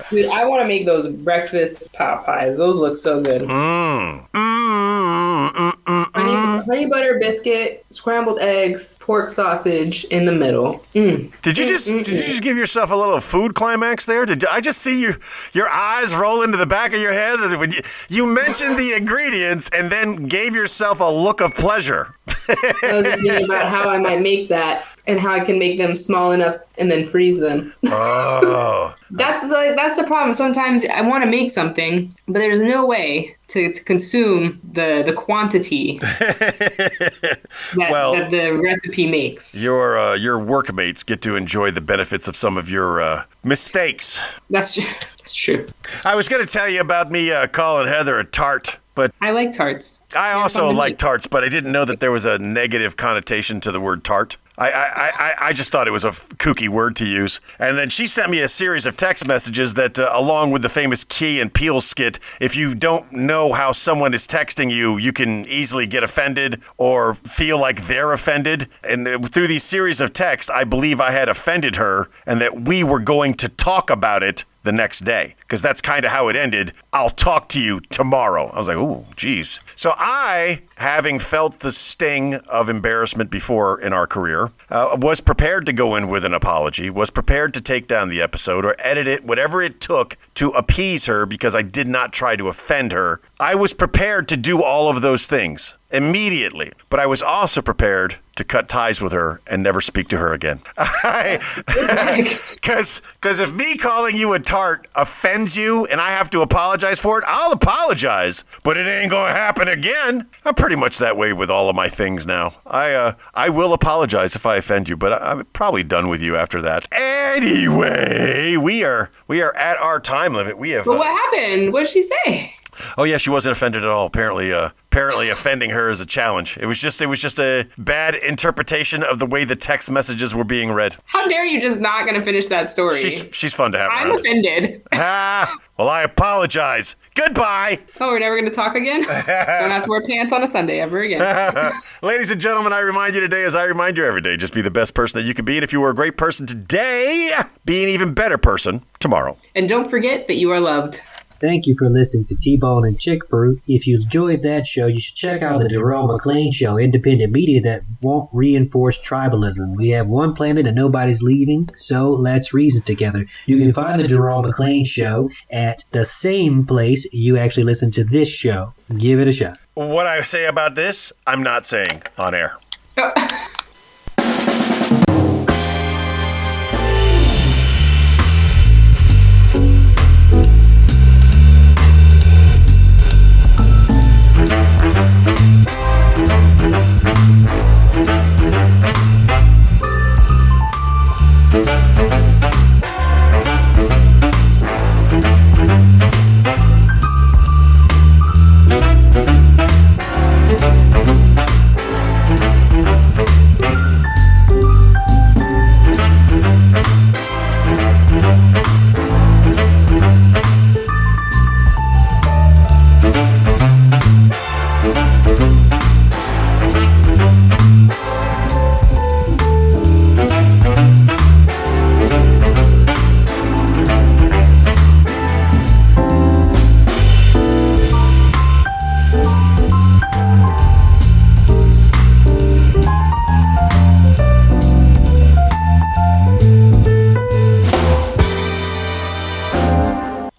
Dude, I want to make those breakfast pot pies. Those look so good. Honey butter biscuit, scrambled eggs, pork sausage in the middle. Did you just give yourself a little food climax there? Did I just see your eyes roll into the back of your head when you mentioned the ingredients and then gave yourself a look of pleasure? I was just thinking about how I might make that and how I can make them small enough and then freeze them. Oh. That's the problem. Sometimes I want to make something, but there's no way to consume the quantity that the recipe makes. Your workmates get to enjoy the benefits of some of your mistakes. That's true. I was going to tell you about me calling Heather a tart. But I like tarts. I also like tarts, but I didn't know that there was a negative connotation to the word tart. I just thought it was a kooky word to use. And then she sent me a series of text messages that, along with the famous Key and Peele skit, if you don't know how someone is texting you, you can easily get offended or feel like they're offended. And through these series of texts, I believe I had offended her and that we were going to talk about it the next day, because that's kind of how it ended. I'll talk to you tomorrow. I was like, ooh, geez. So I, having felt the sting of embarrassment before in our career, was prepared to go in with an apology, was prepared to take down the episode or edit it, whatever it took to appease her, because I did not try to offend her. I was prepared to do all of those things immediately, but I was also prepared to cut ties with her and never speak to her again. Because if me calling you a tart offends you and I have to apologize for it, I'll apologize, but it ain't gonna happen again. I'm pretty much that way with all of my things now. I will apologize if I offend you, but I'm probably done with you after that. Anyway, we are at our time limit. We have. But what happened? What did she say? Oh yeah, she wasn't offended at all. Apparently offending her is a challenge. It was just a bad interpretation of the way the text messages were being read. How dare you just not going to finish that story? She's fun to have I'm around. offended. Well, I apologize. Goodbye. Oh, we're never going to talk again? Don't have to wear pants on a Sunday ever again. Ladies and gentlemen, I remind you today, as I remind you every day, just be the best person that you can be. And if you were a great person today, be an even better person tomorrow. And don't forget that you are loved. Thank you for listening to T-Bone and Chick Brew. If you enjoyed that show, you should check out the Jerome McClain Show, independent media that won't reinforce tribalism. We have one planet and nobody's leaving, so let's reason together. You can find the Jerome McClain Show at the same place you actually listen to this show. Give it a shot. What I say about this, I'm not saying on air.